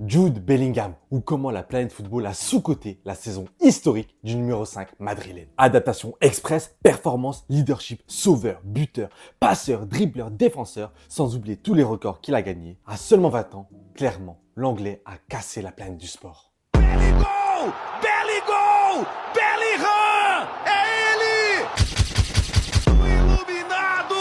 Jude Bellingham, ou comment la planète football a sous-coté la saison historique du numéro 5 madrilène. Adaptation express, performance, leadership, sauveur, buteur, passeur, dribbleur, défenseur, sans oublier tous les records qu'il a gagnés. À seulement 20 ans, clairement, l'Anglais a cassé la planète du sport. Belligol! Belligol! Bellingham! É ele! O iluminado!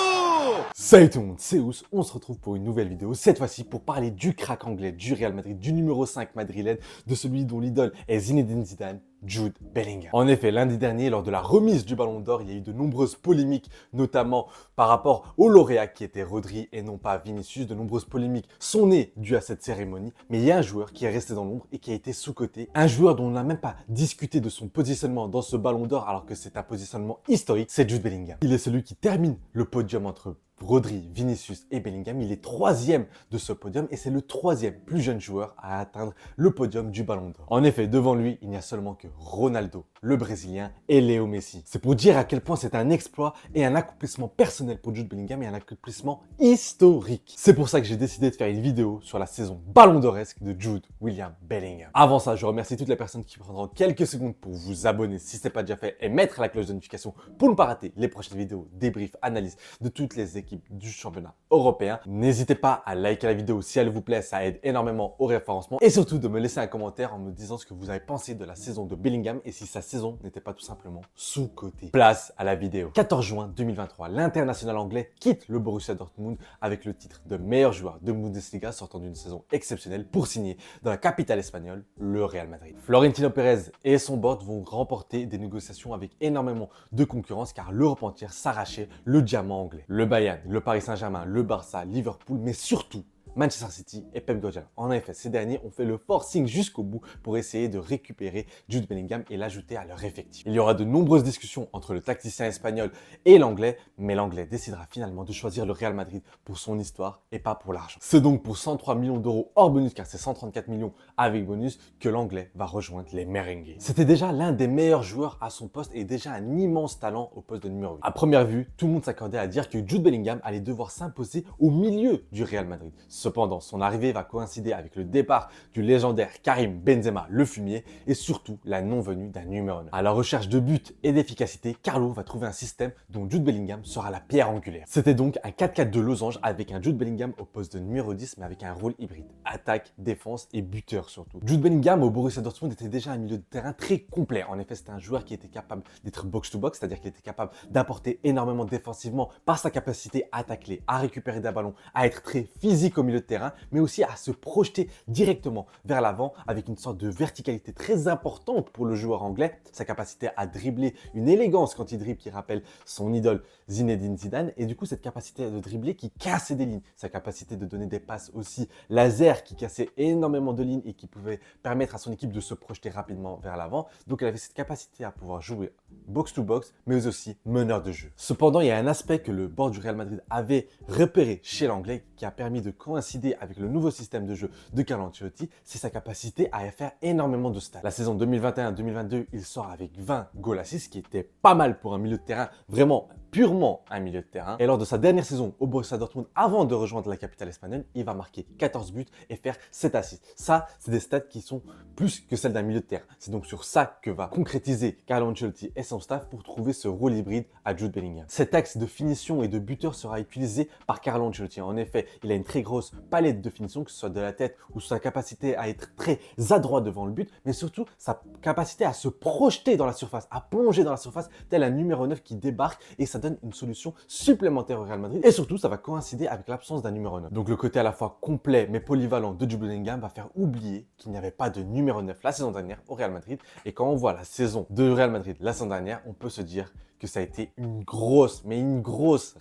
Salut tout le monde, c'est Ous, on se retrouve pour une nouvelle vidéo, cette fois-ci pour parler du crack anglais, du Real Madrid, du numéro 5 madrilène, de celui dont l'idole est Zinedine Zidane, Jude Bellingham. En effet, lundi dernier, lors de la remise du Ballon d'Or, il y a eu de nombreuses polémiques, notamment par rapport au lauréat qui était Rodri et non pas Vinicius. De nombreuses polémiques sont nées dues à cette cérémonie, mais il y a un joueur qui est resté dans l'ombre et qui a été sous-coté. Un joueur dont on n'a même pas discuté de son positionnement dans ce Ballon d'Or alors que c'est un positionnement historique, c'est Jude Bellingham. Il est celui qui termine le podium entre Rodri, Vinicius et Bellingham. Il est troisième de ce podium et c'est le troisième plus jeune joueur à atteindre le podium du Ballon d'Or. En effet, devant lui, il n'y a seulement que Ronaldo, le Brésilien, et Léo Messi. C'est pour dire à quel point c'est un exploit et un accomplissement personnel pour Jude Bellingham et un accomplissement historique. C'est pour ça que j'ai décidé de faire une vidéo sur la saison Ballon d'Oresque de Jude William Bellingham. Avant ça, je remercie toutes les personnes qui prendront quelques secondes pour vous abonner si ce n'est pas déjà fait et mettre la cloche de notification pour ne pas rater les prochaines vidéos, débriefs, analyses de toutes les équipes du championnat européen. N'hésitez pas à liker la vidéo si elle vous plaît, ça aide énormément au référencement et surtout de me laisser un commentaire en me disant ce que vous avez pensé de la saison de Bellingham et si sa saison n'était pas tout simplement sous-cotée. Place à la vidéo. 14 juin 2023, l'international anglais quitte le Borussia Dortmund avec le titre de meilleur joueur de Bundesliga sortant d'une saison exceptionnelle pour signer dans la capitale espagnole, le Real Madrid. Florentino Pérez et son board vont remporter des négociations avec énormément de concurrence car l'Europe entière s'arrachait le diamant anglais. Le Bayern, le Paris Saint-Germain, le Barça, Liverpool, mais surtout Manchester City et Pep Guardiola. En effet, ces derniers ont fait le forcing jusqu'au bout pour essayer de récupérer Jude Bellingham et l'ajouter à leur effectif. Il y aura de nombreuses discussions entre le tacticien espagnol et l'anglais, mais l'anglais décidera finalement de choisir le Real Madrid pour son histoire et pas pour l'argent. C'est donc pour 103 millions d'euros hors bonus, car c'est 134 millions avec bonus, que l'anglais va rejoindre les merengues. C'était déjà l'un des meilleurs joueurs à son poste et déjà un immense talent au poste de numéro 8. À première vue, tout le monde s'accordait à dire que Jude Bellingham allait devoir s'imposer au milieu du Real Madrid. Cependant, son arrivée va coïncider avec le départ du légendaire Karim Benzema, le fumier, et surtout la non-venue d'un numéro 9. À la recherche de buts et d'efficacité, Carlo va trouver un système dont Jude Bellingham sera la pierre angulaire. C'était donc un 4-4 de losange avec un Jude Bellingham au poste de numéro 10, mais avec un rôle hybride. Attaque, défense et buteur surtout. Jude Bellingham au Borussia Dortmund était déjà un milieu de terrain très complet. En effet, c'était un joueur qui était capable d'être box-to-box, c'est-à-dire qu'il était capable d'apporter énormément défensivement par sa capacité à tacler, à récupérer des ballons, à être très physique au milieu de terrain, mais aussi à se projeter directement vers l'avant avec une sorte de verticalité très importante pour le joueur anglais, sa capacité à dribbler, une élégance quand il dribble qui rappelle son idole Zinedine Zidane, et du coup cette capacité de dribbler qui cassait des lignes, sa capacité de donner des passes aussi laser qui cassait énormément de lignes et qui pouvait permettre à son équipe de se projeter rapidement vers l'avant. Donc elle avait cette capacité à pouvoir jouer box-to-box, mais aussi meneur de jeu. Cependant, il y a un aspect que le board du Real Madrid avait repéré chez l'anglais qui a permis de coïncider avec le nouveau système de jeu de Carlo Ancelotti, c'est sa capacité à faire énormément de stats. La saison 2021-2022, il sort avec 20 goals assists, ce qui était pas mal pour un milieu de terrain, vraiment purement un milieu de terrain. Et lors de sa dernière saison au Borussia Dortmund, avant de rejoindre la capitale espagnole, il va marquer 14 buts et faire 7 assists. Ça, c'est des stats qui sont plus que celles d'un milieu de terrain. C'est donc sur ça que va concrétiser Carlo Ancelotti et son staff pour trouver ce rôle hybride à Jude Bellingham. Cet axe de finition et de buteur sera utilisé par Carlo Ancelotti. En effet, il a une très grosse palette de finition, que ce soit de la tête ou sa capacité à être très adroit devant le but, mais surtout sa capacité à se projeter dans la surface, à plonger dans la surface, tel un numéro 9 qui débarque, et ça donne une solution supplémentaire au Real Madrid. Et surtout, ça va coïncider avec l'absence d'un numéro 9. Donc le côté à la fois complet mais polyvalent de Jude Bellingham va faire oublier qu'il n'y avait pas de numéro 9 la saison dernière au Real Madrid. Et quand on voit la saison de Real Madrid la saison dernière, on peut se dire que ça a été une grosse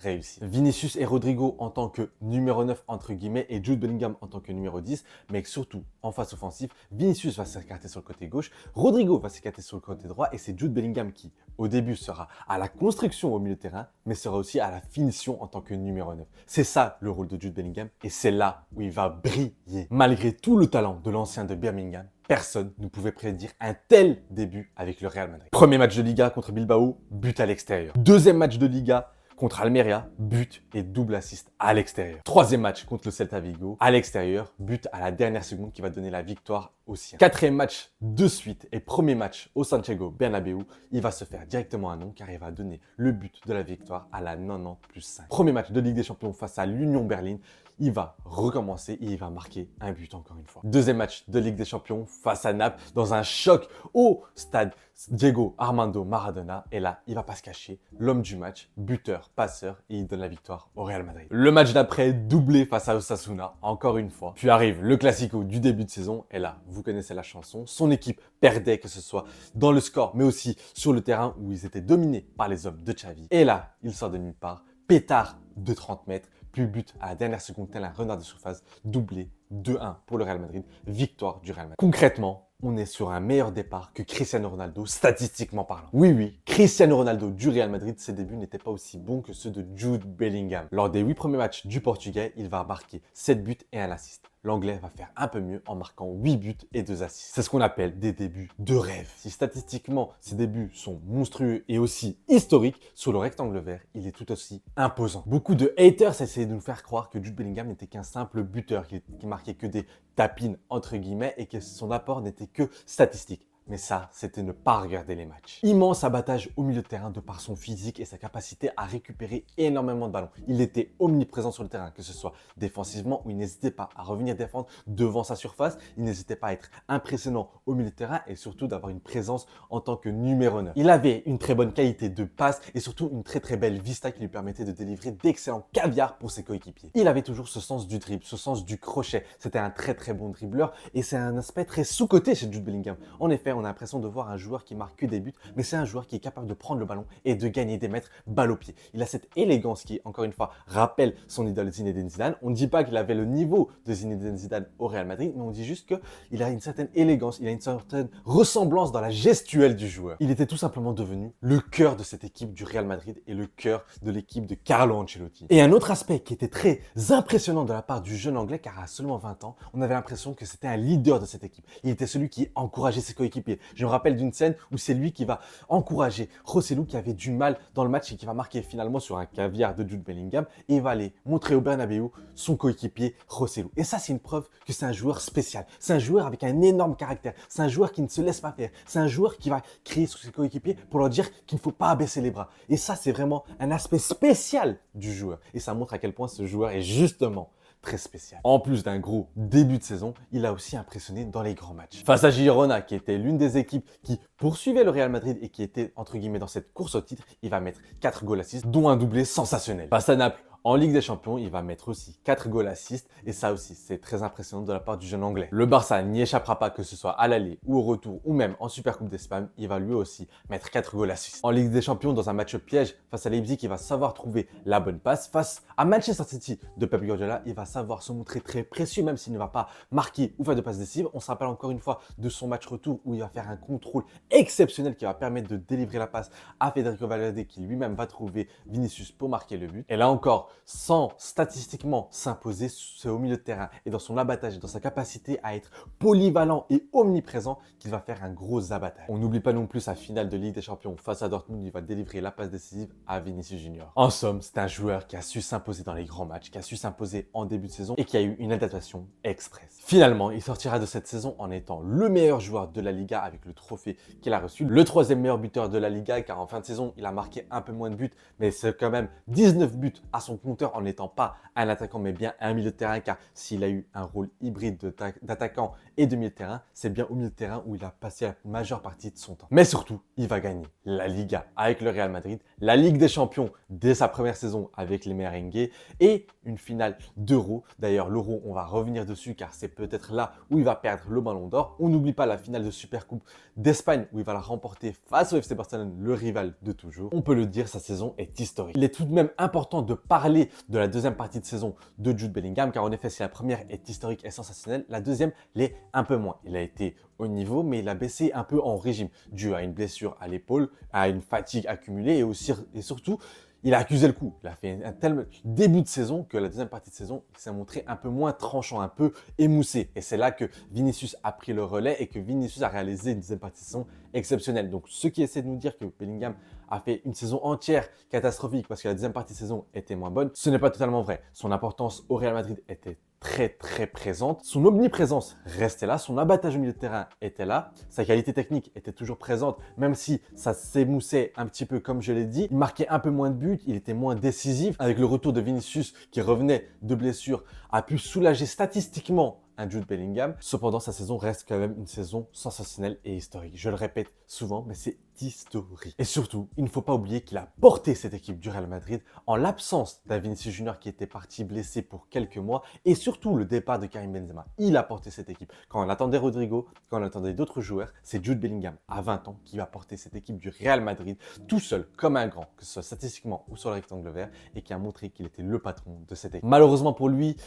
réussite. Vinicius et Rodrigo en tant que numéro 9 entre guillemets et Jude Bellingham en tant que numéro 10, mais surtout en phase offensive, Vinicius va s'écarter sur le côté gauche, Rodrigo va s'écarter sur le côté droit et c'est Jude Bellingham qui, au début, sera à la construction au milieu de terrain, mais sera aussi à la finition en tant que numéro 9. C'est ça le rôle de Jude Bellingham et c'est là où il va briller. Malgré tout le talent de l'ancien de Birmingham, personne ne pouvait prédire un tel début avec le Real Madrid. Premier match de Liga contre Bilbao, but à l'extérieur. Deuxième match de Liga Contre Almeria, but et double assist à l'extérieur. Troisième match contre le Celta Vigo, à l'extérieur, but à la dernière seconde qui va donner la victoire aux siens. Quatrième match de suite et premier match au Santiago Bernabéu, il va se faire directement un nom car il va donner le but de la victoire à la 90+5. Premier match de Ligue des Champions face à l'Union Berlin, il va recommencer et il va marquer un but encore une fois. Deuxième match de Ligue des Champions face à Naples dans un choc au stade Diego Armando Maradona. Et là, il va pas se cacher, l'homme du match, buteur, passeur et il donne la victoire au Real Madrid. Le match d'après, doublé face à Osasuna, encore une fois. Puis arrive le Classico du début de saison et là, vous connaissez la chanson, son équipe perdait que ce soit dans le score mais aussi sur le terrain où ils étaient dominés par les hommes de Xavi. Et là, il sort de nulle part, pétard de 30 mètres, puis but à la dernière seconde, tel un renard de surface, doublé 2-1 pour le Real Madrid, victoire du Real Madrid. Concrètement, on est sur un meilleur départ que Cristiano Ronaldo, statistiquement parlant. Oui, Cristiano Ronaldo du Real Madrid, ses débuts n'étaient pas aussi bons que ceux de Jude Bellingham. Lors des 8 premiers matchs du Portugais, il va marquer 7 buts et un assist. L'Anglais va faire un peu mieux en marquant 8 buts et 2 assists. C'est ce qu'on appelle des débuts de rêve. Si statistiquement, ces débuts sont monstrueux et aussi historiques, sur le rectangle vert, il est tout aussi imposant. Beaucoup de haters essayaient de nous faire croire que Jude Bellingham n'était qu'un simple buteur, qui marquait que des tapines entre guillemets et que son apport n'était que statistique. Mais ça, c'était ne pas regarder les matchs. Immense abattage au milieu de terrain de par son physique et sa capacité à récupérer énormément de ballons. Il était omniprésent sur le terrain, que ce soit défensivement où il n'hésitait pas à revenir défendre devant sa surface. Il n'hésitait pas à être impressionnant au milieu de terrain et surtout d'avoir une présence en tant que numéro 9. Il avait une très bonne qualité de passe et surtout une très belle vista qui lui permettait de délivrer d'excellents caviars pour ses coéquipiers. Il avait toujours ce sens du dribble, ce sens du crochet. C'était un très bon dribbleur et c'est un aspect très sous-coté chez Jude Bellingham. En effet, on a l'impression de voir un joueur qui marque que des buts, mais c'est un joueur qui est capable de prendre le ballon et de gagner des mètres balle au pied. Il a cette élégance qui, encore une fois, rappelle son idole Zinedine Zidane. On ne dit pas qu'il avait le niveau de Zinedine Zidane au Real Madrid, mais on dit juste qu'il a une certaine élégance, il a une certaine ressemblance dans la gestuelle du joueur. Il était tout simplement devenu le cœur de cette équipe du Real Madrid et le cœur de l'équipe de Carlo Ancelotti. Et un autre aspect qui était très impressionnant de la part du jeune Anglais, car à seulement 20 ans, on avait l'impression que c'était un leader de cette équipe. Il était celui qui encourageait ses coéquipiers. Je me rappelle d'une scène où c'est lui qui va encourager Joselu qui avait du mal dans le match et qui va marquer finalement sur un caviar de Jude Bellingham et il va aller montrer au Bernabéu son coéquipier Joselu. Et ça, c'est une preuve que c'est un joueur spécial. C'est un joueur avec un énorme caractère. C'est un joueur qui ne se laisse pas faire. C'est un joueur qui va crier sur ses coéquipiers pour leur dire qu'il ne faut pas abaisser les bras. Et ça, c'est vraiment un aspect spécial du joueur. Et ça montre à quel point ce joueur est justement très spécial. En plus d'un gros début de saison, il a aussi impressionné dans les grands matchs. Face à Girona, qui était l'une des équipes qui poursuivait le Real Madrid et qui était entre guillemets dans cette course au titre, il va mettre 4 goals assists, dont un doublé sensationnel. Face à Naples, en Ligue des Champions, il va mettre aussi 4 goals assists et ça aussi, c'est très impressionnant de la part du jeune Anglais. Le Barça n'y échappera pas, que ce soit à l'aller ou au retour ou même en Supercoupe d'Espagne, il va lui aussi mettre 4 goals assists. En Ligue des Champions, dans un match piège face à Leipzig, il va savoir trouver la bonne passe. Face à Manchester City de Pep Guardiola, il va savoir se montrer très précieux même s'il ne va pas marquer ou faire de passes décisives. On se rappelle encore une fois de son match retour où il va faire un contrôle exceptionnel qui va permettre de délivrer la passe à Federico Valverde qui lui-même va trouver Vinicius pour marquer le but. Et là encore, sans statistiquement s'imposer, c'est au milieu de terrain et dans son abattage et dans sa capacité à être polyvalent et omniprésent qu'il va faire un gros abattage. On n'oublie pas non plus sa finale de Ligue des Champions face à Dortmund, il va délivrer la passe décisive à Vinicius Junior. En somme, c'est un joueur qui a su s'imposer dans les grands matchs, qui a su s'imposer en début de saison et qui a eu une adaptation express. Finalement, il sortira de cette saison en étant le meilleur joueur de la Liga avec le trophée qu'il a reçu, le 3e meilleur buteur de la Liga car en fin de saison, il a marqué un peu moins de buts, mais c'est quand même 19 buts à son compteur en n'étant pas un attaquant mais bien un milieu de terrain car s'il a eu un rôle hybride d'attaquant et de milieu de terrain, c'est bien au milieu de terrain où il a passé la majeure partie de son temps. Mais surtout, il va gagner la Liga avec le Real Madrid, la Ligue des Champions dès sa première saison avec les merengues et une finale d'Euro. D'ailleurs, l'Euro, on va revenir dessus car c'est peut-être là où il va perdre le Ballon d'Or. On n'oublie pas la finale de Supercoupe d'Espagne où il va la remporter face au FC Barcelone, le rival de toujours. On peut le dire, sa saison est historique. Il est tout de même important de parler de la deuxième partie de saison de Jude Bellingham car en effet, si la première est historique et sensationnelle, la deuxième l'est un peu moins. Il a été au niveau mais il a baissé un peu en régime dû à une blessure à l'épaule, à une fatigue accumulée et surtout il a accusé le coup. Il a fait un tel début de saison que la deuxième partie de saison, il s'est montré un peu moins tranchant, un peu émoussé. Et c'est là que Vinicius a pris le relais et que Vinicius a réalisé une deuxième partie de saison exceptionnelle. Donc ceux qui essaient de nous dire que Bellingham a fait une saison entière catastrophique parce que la deuxième partie de saison était moins bonne, ce n'est pas totalement vrai. Son importance au Real Madrid était très présente. Son omniprésence restait là, son abattage au milieu de terrain était là, sa qualité technique était toujours présente, même si ça s'émoussait un petit peu comme je l'ai dit. Il marquait un peu moins de buts, il était moins décisif. Avec le retour de Vinicius qui revenait de blessure, a pu soulager statistiquement un Jude Bellingham. Cependant, sa saison reste quand même une saison sensationnelle et historique. Je le répète souvent, mais c'est historique. Et surtout, il ne faut pas oublier qu'il a porté cette équipe du Real Madrid en l'absence d'un Vinicius Junior qui était parti blessé pour quelques mois et surtout le départ de Karim Benzema. Il a porté cette équipe. Quand on attendait Rodrigo, quand on attendait d'autres joueurs, c'est Jude Bellingham à 20 ans qui va porter cette équipe du Real Madrid tout seul, comme un grand, que ce soit statistiquement ou sur le rectangle vert, et qui a montré qu'il était le patron de cette équipe. Malheureusement pour lui,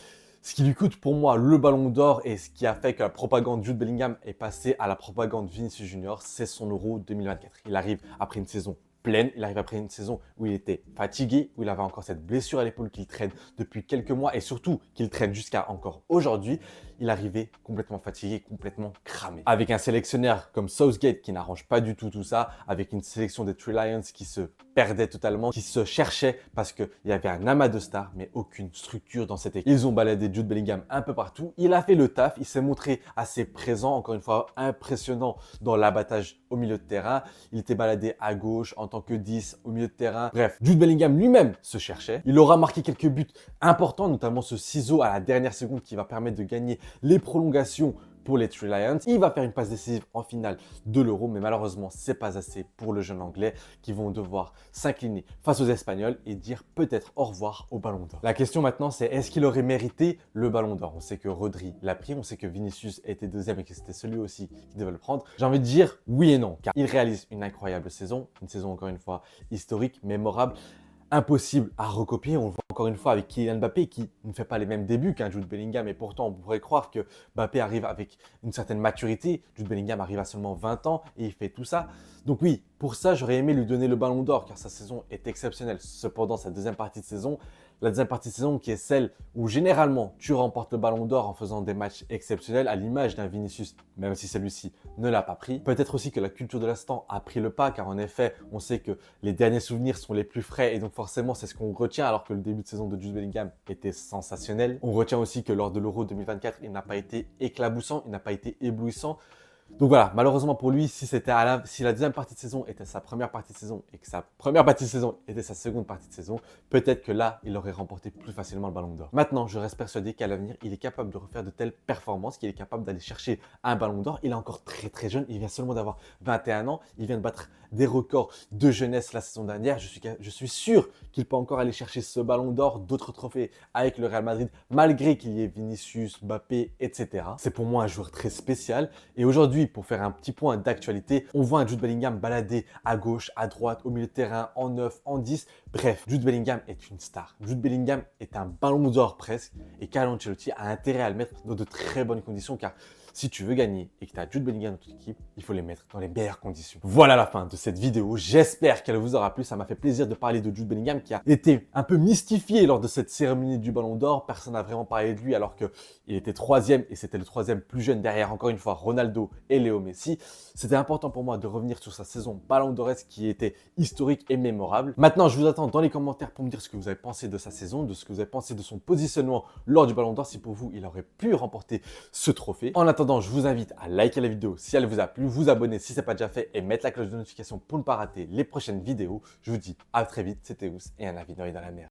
ce qui lui coûte pour moi le ballon d'or et ce qui a fait que la propagande Jude Bellingham est passée à la propagande Vinicius Junior, c'est son Euro 2024. Il arrive après une saison pleine, il arrive après une saison où il était fatigué, où il avait encore cette blessure à l'épaule qu'il traîne depuis quelques mois et surtout qu'il traîne jusqu'à encore aujourd'hui. Il arrivait complètement fatigué, complètement cramé. Avec un sélectionneur comme Southgate qui n'arrange pas du tout tout ça, avec une sélection des Three Lions qui se perdait totalement, qui se cherchait parce qu'il y avait un amas de stars, mais aucune structure dans cette équipe. Ils ont baladé Jude Bellingham un peu partout. Il a fait le taf, il s'est montré assez présent, encore une fois impressionnant dans l'abattage au milieu de terrain. Il était baladé à gauche en tant que 10 au milieu de terrain. Bref, Jude Bellingham lui-même se cherchait. Il aura marqué quelques buts importants, notamment ce ciseau à la dernière seconde qui va permettre de gagner les prolongations pour les Three Lions. Il va faire une passe décisive en finale de l'Euro, mais malheureusement, c'est pas assez pour le jeune Anglais qui vont devoir s'incliner face aux Espagnols et dire peut-être au revoir au Ballon d'Or. La question maintenant, c'est est-ce qu'il aurait mérité le Ballon d'Or? On sait que Rodri l'a pris, on sait que Vinicius était deuxième et que c'était celui aussi qui devait le prendre. J'ai envie de dire oui et non, car il réalise une incroyable saison, une saison encore une fois historique, mémorable, impossible à recopier. On le voit encore une fois avec Kylian Mbappé qui ne fait pas les mêmes débuts qu'un Jude Bellingham et pourtant on pourrait croire que Mbappé arrive avec une certaine maturité. Jude Bellingham arrive à seulement 20 ans et il fait tout ça. Donc oui, pour ça j'aurais aimé lui donner le ballon d'or car sa saison est exceptionnelle. Cependant sa deuxième partie de saison, la deuxième partie de saison qui est celle où généralement tu remportes le ballon d'or en faisant des matchs exceptionnels à l'image d'un Vinicius, même si celui-ci ne l'a pas pris. Peut-être aussi que la culture de l'instant a pris le pas car en effet on sait que les derniers souvenirs sont les plus frais et donc forcément c'est ce qu'on retient alors que le début de saison de Jude Bellingham était sensationnel. On retient aussi que lors de l'Euro 2024 il n'a pas été éclaboussant, il n'a pas été éblouissant. Donc voilà, malheureusement pour lui, si la deuxième partie de saison était sa première partie de saison et que sa première partie de saison était sa seconde partie de saison, peut-être que là, il aurait remporté plus facilement le Ballon d'Or. Maintenant, je reste persuadé qu'à l'avenir, il est capable de refaire de telles performances, qu'il est capable d'aller chercher un Ballon d'Or. Il est encore très jeune, il vient seulement d'avoir 21 ans, il vient de battre des records de jeunesse la saison dernière. Je suis sûr qu'il peut encore aller chercher ce Ballon d'Or, d'autres trophées avec le Real Madrid, malgré qu'il y ait Vinicius, Mbappé, etc. C'est pour moi un joueur très spécial et aujourd'hui, pour faire un petit point d'actualité, on voit un Jude Bellingham balader à gauche, à droite, au milieu de terrain, en 9, en 10. Bref, Jude Bellingham est une star. Jude Bellingham est un ballon d'or presque et Carlo Ancelotti a intérêt à le mettre dans de très bonnes conditions car si tu veux gagner et que tu as Jude Bellingham dans ton équipe, il faut les mettre dans les meilleures conditions. Voilà la fin de cette vidéo. J'espère qu'elle vous aura plu. Ça m'a fait plaisir de parler de Jude Bellingham qui a été un peu mystifié lors de cette cérémonie du Ballon d'Or. Personne n'a vraiment parlé de lui alors qu'il était troisième et c'était le troisième plus jeune derrière, encore une fois, Ronaldo et Léo Messi. C'était important pour moi de revenir sur sa saison Ballon d'Oresque qui était historique et mémorable. Maintenant, je vous attends dans les commentaires pour me dire ce que vous avez pensé de sa saison, de ce que vous avez pensé de son positionnement lors du Ballon d'Or, si pour vous, il aurait pu remporter ce trophée. En attendant, je vous invite à liker la vidéo si elle vous a plu, vous abonner si ce n'est pas déjà fait et mettre la cloche de notification pour ne pas rater les prochaines vidéos. Je vous dis à très vite, c'était Ous et un avis dans la mer.